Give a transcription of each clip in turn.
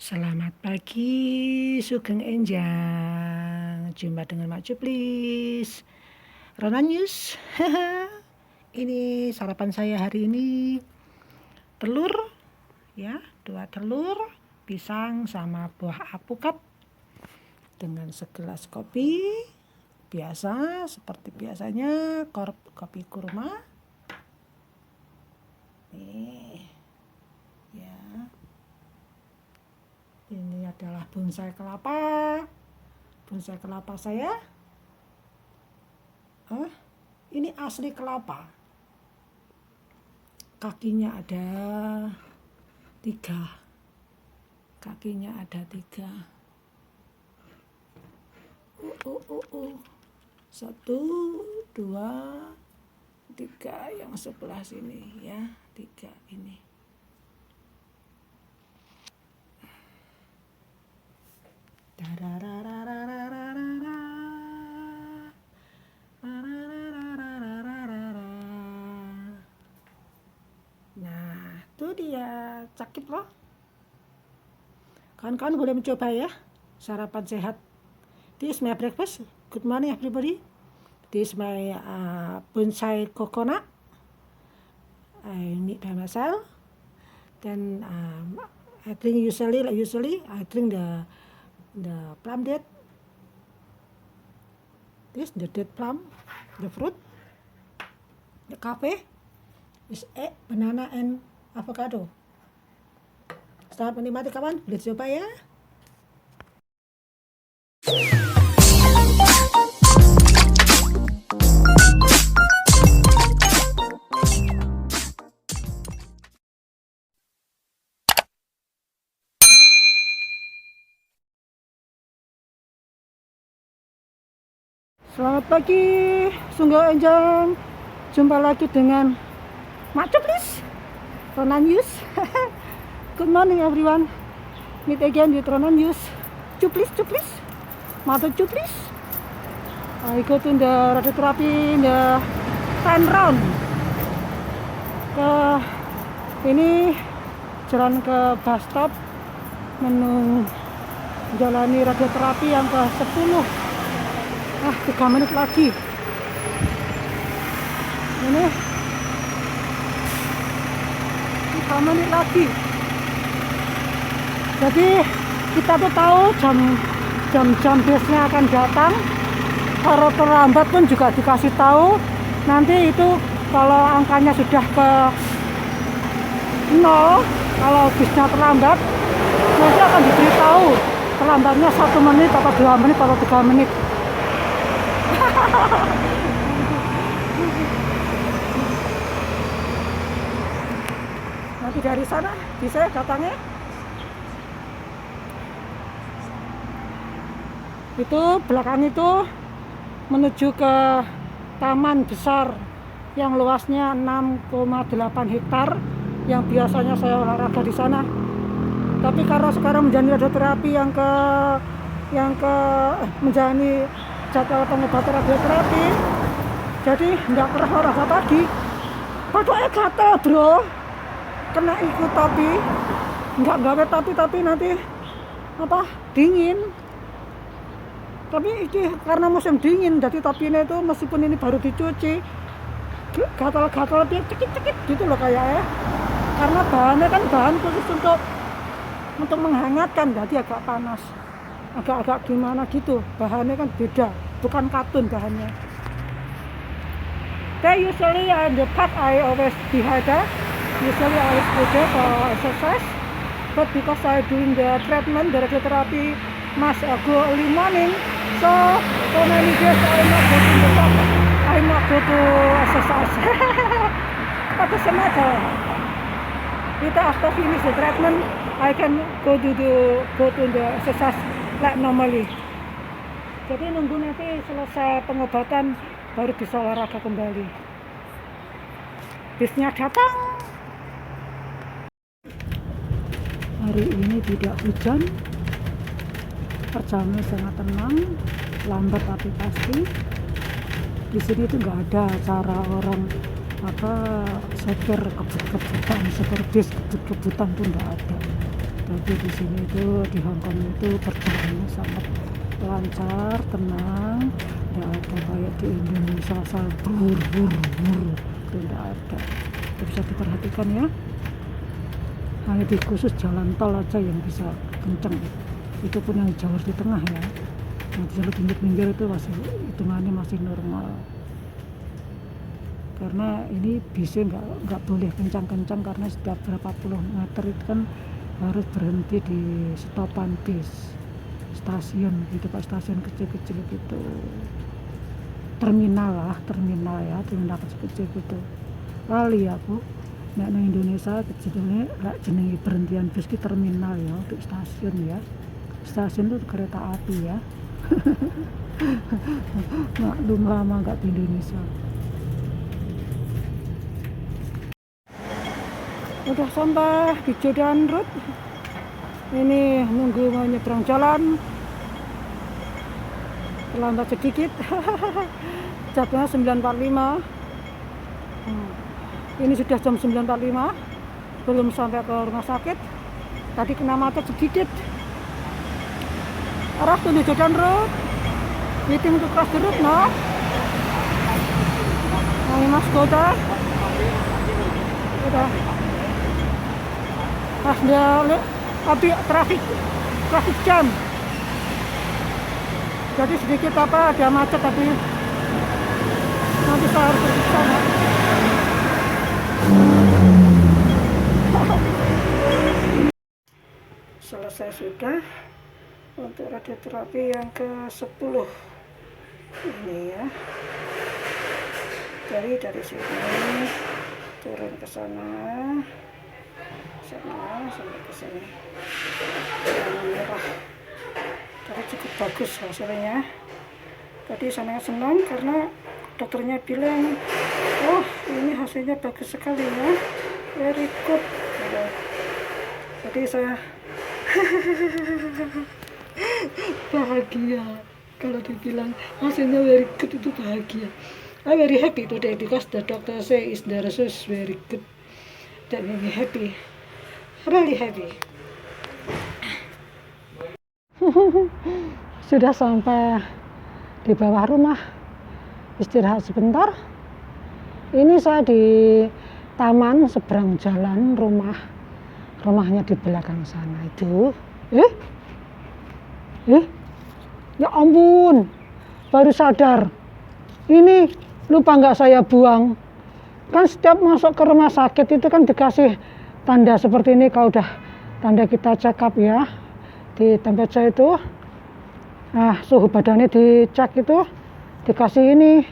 Selamat pagi, Sugeng Enjang. Jumpa dengan Mak Cuplis. Ronan News. Ini sarapan saya hari ini. Telur, ya, 2 telur, pisang sama buah apukat. Dengan segelas kopi, biasa, seperti biasanya, kopi kurma. Nih, ya. Ini adalah bonsai kelapa. Bonsai kelapa saya. Ini asli kelapa. Kakinya ada 3. Kakinya ada 3. 1, 2, 3. Yang sebelah sini ya, 3 ini. Nah, itu dia, cakep loh. Kawan-kawan boleh mencoba ya, sarapan sehat. This is my breakfast. Good morning everybody. This is my bonsai coconut. I make by myself. Then I drink usually I drink the plum date. This the date plum, the fruit. The coffee is egg, banana and avocado. Selamat menikmati kawan, boleh coba ya. Selamat pagi, Sugeng Enjang. Jumpa lagi dengan Mak Cuplis, Ronan News. Good morning everyone. Meet again with Ronan News. Cuplis, Mother Cuplis. I go to the radiotherapy in the 10 round. Ini jalan ke bus stop, menjalani radioterapi yang ke 10. 3 menit lagi. Ini 3 menit lagi. Jadi kita tuh tahu jam busnya akan datang. Kalau terlambat pun juga dikasih tahu. Nanti itu kalau angkanya sudah ke 0, kalau busnya terlambat, nanti akan diberitahu terlambatnya 1 menit atau 2 menit atau 3 menit. Nanti dari sana bisa datangnya. Itu belakang itu menuju ke taman besar yang luasnya 6,8 hektar yang biasanya saya olahraga di sana. Tapi karena sekarang menjalani radioterapi menjalani jadwal pengobatan radioterapi, jadi nggak pernah olahraga pagi. Batuknya gatel bro, kena ikut tapi nggak gawe tapi nanti dingin. Tapi ini karena musim dingin, jadi topinya itu meskipun ini baru dicuci, gatal-gatal dia cekit-cekit gitu loh kayaknya. Karena bahannya kan bahan khusus untuk menghangatkan, jadi agak panas, agak gimana gitu. Bahannya kan beda, bukan katun bahannya. Usually in the park I always dehydrate. Usually I always go there for exercise. But because I doing the treatment, the radiotherapy must go early morning. So many days I not go to the park. I not go to exercise. But doesn't matter. After finish the treatment, I can go to the exercise like normally. Jadi nunggu nanti selesai pengobatan baru bisa olahraga kembali. Bisnya datang. Hari ini tidak hujan. Perjalanannya sangat tenang, lambat tapi pasti. Di sini itu nggak ada cara orang sopir kebut-kebutan, sopir bis kebut-kebutan pun nggak ada. tapi di sini itu di Hong Kong itu perjalanannya sangat lancar, tenang, tidak ada kayak di Indonesia bur itu tidak ada. Itu bisa diperhatikan ya, hanya di khusus jalan tol aja yang bisa kenceng, itu pun yang jalur di tengah ya. Yang di jalur pinggir-pinggir itu masih hitungannya masih normal, karena ini bisnya nggak boleh kencang-kencang, karena setiap berapa puluh meter itu kan harus berhenti di stopan bis, stasiun gitu Pak, stasiun kecil-kecil gitu, terminal ya, terminal kecil-kecil gitu. Lali aku nek nang Indonesia kejadiannya lek jenenge berhentian bis ki terminal ya, untuk stasiun ya. Stasiun itu kereta api ya. Maklum lama nggak di Indonesia. Udah sampai di Jordan Road. Ini nunggu mau nyebrang jalan, terlambat sedikit. Jadwalnya 9.45. Ini sudah jam 9.45, belum sampai ke rumah sakit. Tadi kena macet sedikit. Arah tuju Jordan Road, meeting to cross the road no. Nah, Mas Goda udah tapi traffic jam, jadi sedikit ada macet, tapi nanti saya harus pergi ke sana. Selesai sudah untuk radioterapi yang ke-10 ini ya. Dari sini turun ke sana sampai ke sini. Warna merah. Tadi cukup bagus hasilnya. Tadi saya senang karena dokternya bilang, oh ini hasilnya bagus sekali ya, very good. Jadi saya bahagia kalau dibilang hasilnya very good, itu bahagia. I'm very happy today because the doctor say is the result very good. That made me happy, really happy. Sudah sampai di bawah rumah, istirahat sebentar. Ini saya di taman seberang jalan rumahnya di belakang sana itu. Ya ampun, baru sadar. Ini lupa nggak saya buang. Kan setiap masuk ke rumah sakit itu kan dikasih tanda seperti ini, kalau udah tanda kita check up ya, di temperature itu. Nah, suhu badannya dicek itu, dikasih ini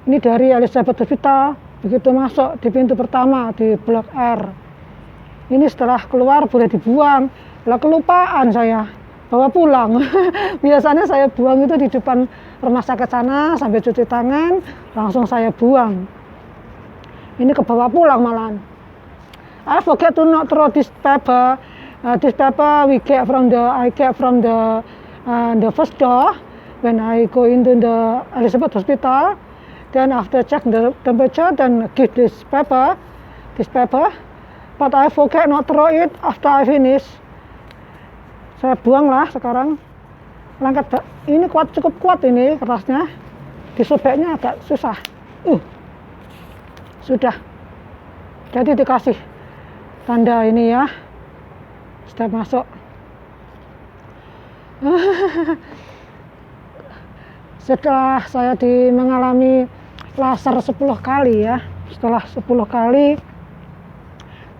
dari Elizabeth Hospital. Begitu masuk di pintu pertama di blok R, ini setelah keluar boleh dibuang. Lah kelupaan saya bawa pulang. Biasanya saya buang itu di depan rumah sakit sana, sampai cuci tangan langsung saya buang. Ini kebawa pulang malahan. I forget to not throw this paper. This paper I get from the first door when I go into the Elizabeth Hospital. Then after check the temperature, then give this paper. But I forget not throw it after I finish. Saya buang lah sekarang. Langkat ini cukup kuat ini kerasnya. Disobeknya agak susah. Sudah. Jadi dikasih tanda ini ya. Setiap masuk. Setelah saya mengalami laser 10 kali ya. Setelah 10 kali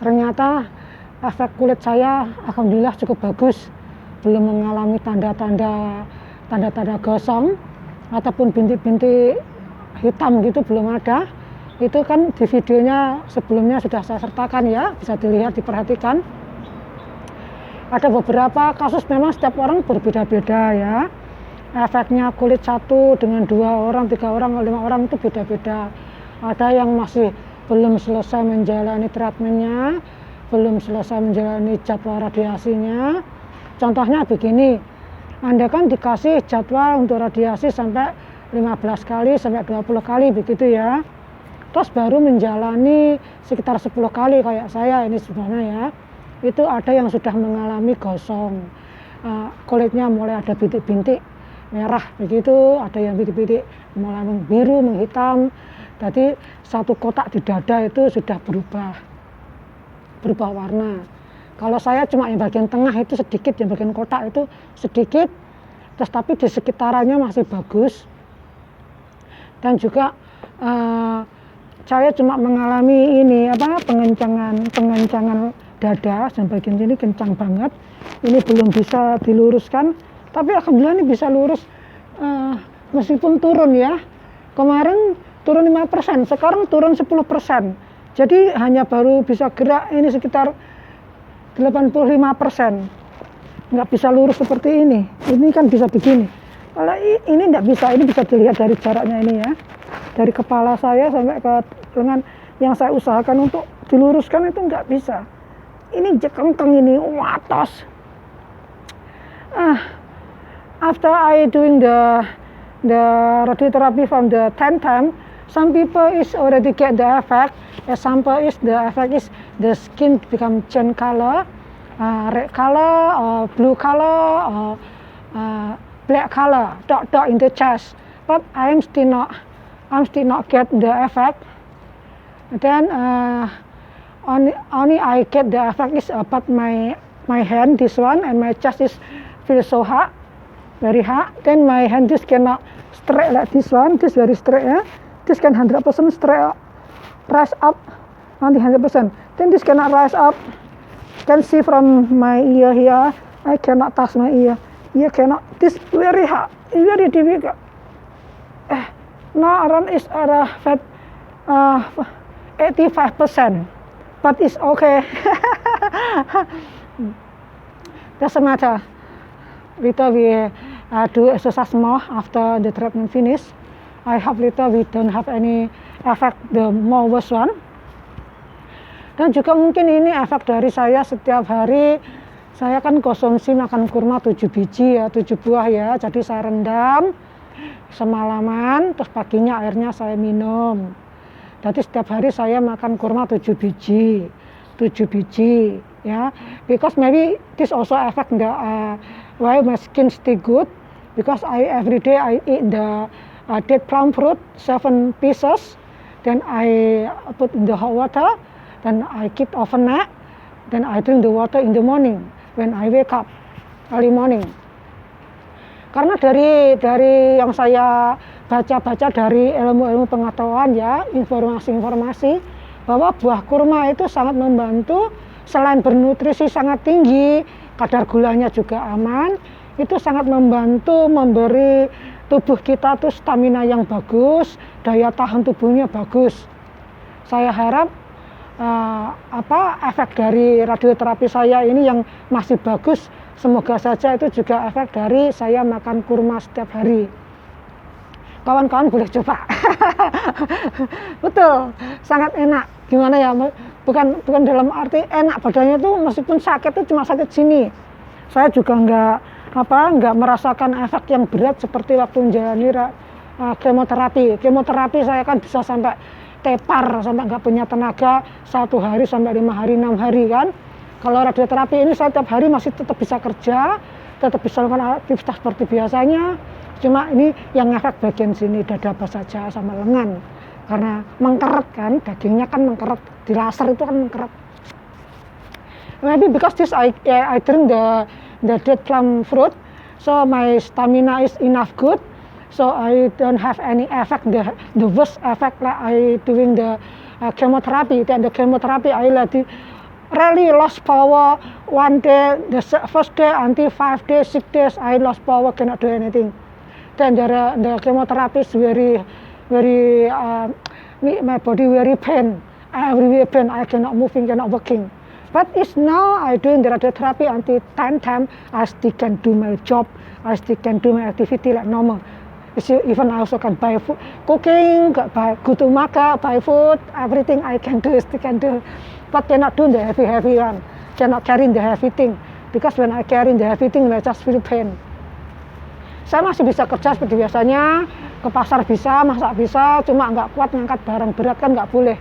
ternyata efek kulit saya alhamdulillah cukup bagus. Belum mengalami tanda-tanda gosong ataupun bintik-bintik hitam gitu, belum ada. Itu kan di videonya sebelumnya sudah saya sertakan ya, bisa dilihat, diperhatikan. Ada beberapa kasus memang setiap orang berbeda-beda ya. Efeknya kulit 1 dengan 2 orang, 3 orang, 5 orang itu beda-beda. Ada yang masih belum selesai menjalani treatmentnya, belum selesai menjalani jadwal radiasinya. Contohnya begini, Anda kan dikasih jadwal untuk radiasi sampai 15 kali sampai 20 kali begitu ya. Terus baru menjalani sekitar 10 kali kayak saya ini sebenarnya ya. itu ada yang sudah mengalami gosong, kulitnya mulai ada bintik-bintik merah begitu, ada yang bintik-bintik mulai biru, menghitam. Jadi satu kotak di dada itu sudah berubah warna. Kalau saya cuma yang bagian tengah itu sedikit, yang bagian kotak itu sedikit, terus tapi di sekitarannya masih bagus. Dan juga saya cuma mengalami ini pengencangan dada dan bagian sini kencang banget. Ini belum bisa diluruskan, tapi alhamdulillah ini bisa lurus meskipun turun ya. Kemarin turun 5%, sekarang turun 10%. Jadi hanya baru bisa gerak ini sekitar 85%. Nggak bisa lurus seperti ini. Ini kan bisa begini. Kalau ini nggak bisa, ini bisa dilihat dari jaraknya ini ya. Dari kepala saya sampai ke lengan yang saya usahakan untuk diluruskan itu nggak bisa. Ini jekengkeng ini, watos. After I doing the radiotherapy from the 10th time, some people is already get the effect. Example is the effect is the skin become change color, red color or blue color or black color, dot in the chest. But I'm still not get the effect. Then only I get the effect is about my hand, this one, and my chest is feel so hot, very hot. Then my hand this cannot straight like this one, this very straight ya. This can 100% straight, rise up, nanti 100%. Then this cannot rise up. Can see from my ear here, I cannot touch my ear. Ear cannot. This very hard, very difficult. Now around is fat 85%, but it's okay. Doesn't matter. Later we do exercise more after the treatment finish. I hope later we don't have any effect the more worse one. Dan juga mungkin ini efek dari saya setiap hari saya kan konsumsi makan kurma 7 biji ya, 7 buah ya. Jadi saya rendam semalaman, terus paginya airnya saya minum. Jadi setiap hari saya makan kurma 7 biji ya. Because maybe this also affect the why my skin stay good, because every day I eat the date plum fruit 7 pieces, then I put in the hot water, then I keep overnight, then I drink the water in the morning when I wake up early morning. Karena dari yang saya baca-baca dari ilmu-ilmu pengetahuan ya, informasi-informasi bahwa buah kurma itu sangat membantu, selain bernutrisi sangat tinggi, kadar gulanya juga aman, itu sangat membantu memberi tubuh kita tuh stamina yang bagus, daya tahan tubuhnya bagus. Saya harap efek dari radioterapi saya ini yang masih bagus, semoga saja itu juga efek dari saya makan kurma setiap hari. Kawan-kawan boleh coba. Betul, sangat enak. Gimana ya? Bukan dalam arti enak badannya tuh, meskipun sakit tuh cuma sakit sini. Saya juga nggak merasakan efek yang berat seperti waktu menjalani kemoterapi. Kemoterapi saya kan bisa sampai tepar, sampai nggak punya tenaga 1 hari sampai 5 hari 6 hari kan. Kalau radioterapi ini saya tiap hari masih tetap bisa kerja, tetap bisa melakukan aktivitas seperti biasanya. Cuma ini yang efek bagian sini dada apa saja sama lengan, karena mengkeret kan, dagingnya kan mengkeret, di laser itu kan mengkeret. Maybe because this I drink the date plum fruit, so my stamina is enough good. So I don't have any effect, the worst effect like I doing the chemotherapy. Then the chemotherapy I really lost power 1 day, the first day until 5 days, 6 days I lost power, cannot do anything. Then the chemotherapy is very, my body very pain, everywhere pain, I cannot moving, cannot working. But it's now I doing the radiotherapy until 10 times, I still can do my job, I still can do my activity like normal. Even I also can buy food, cooking, go to market, buy food, everything I can do, still can do. But cannot do the heavy one, cannot carry the heavy thing. Because when I carry the heavy thing, I just feel pain. Saya masih bisa kerja seperti biasanya, ke pasar bisa, masak bisa, cuma nggak kuat ngangkat barang berat kan nggak boleh.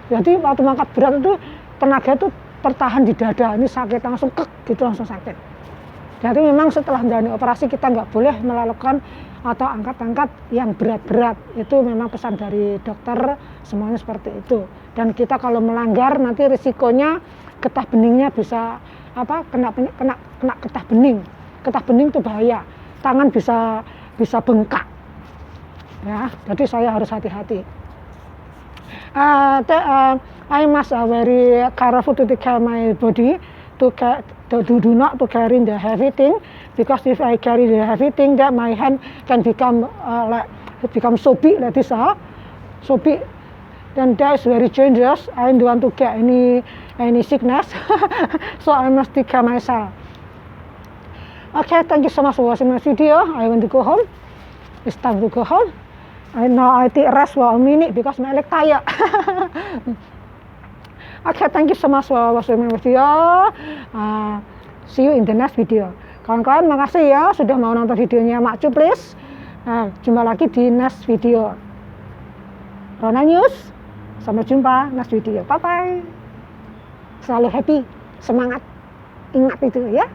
Jadi waktu ngangkat berat itu tenaga itu tertahan di dada, ini sakit langsung kek gitu, langsung sakit. Jadi memang setelah menjalani operasi kita nggak boleh melakukan atau angkat-angkat yang berat-berat. Itu memang pesan dari dokter, semuanya seperti itu. Dan kita kalau melanggar nanti risikonya getah beningnya bisa kena getah bening. Getah bening itu bahaya. Tangan bisa bengkak. Ya, jadi saya harus hati-hati. I must very careful to take care my body to do not to carry the heavy thing, because if I carry the heavy thing, that my hand can become so big like this, so big. Then that is very dangerous. I don't want to get any sickness, so I must take care myself. Okay, thank you so much for watching my video. I want to go home. It's time to go home. Now I take rest for a minute because my leg tired. Okay, thank you so much for watching my video. See you in the next video. Kawan-kawan, makasih ya sudah mau nonton videonya Mak Cu Please. Jumpa lagi di next video. Rona News. Sampai jumpa next video. Bye bye. Selalu happy, semangat. Ingat itu ya.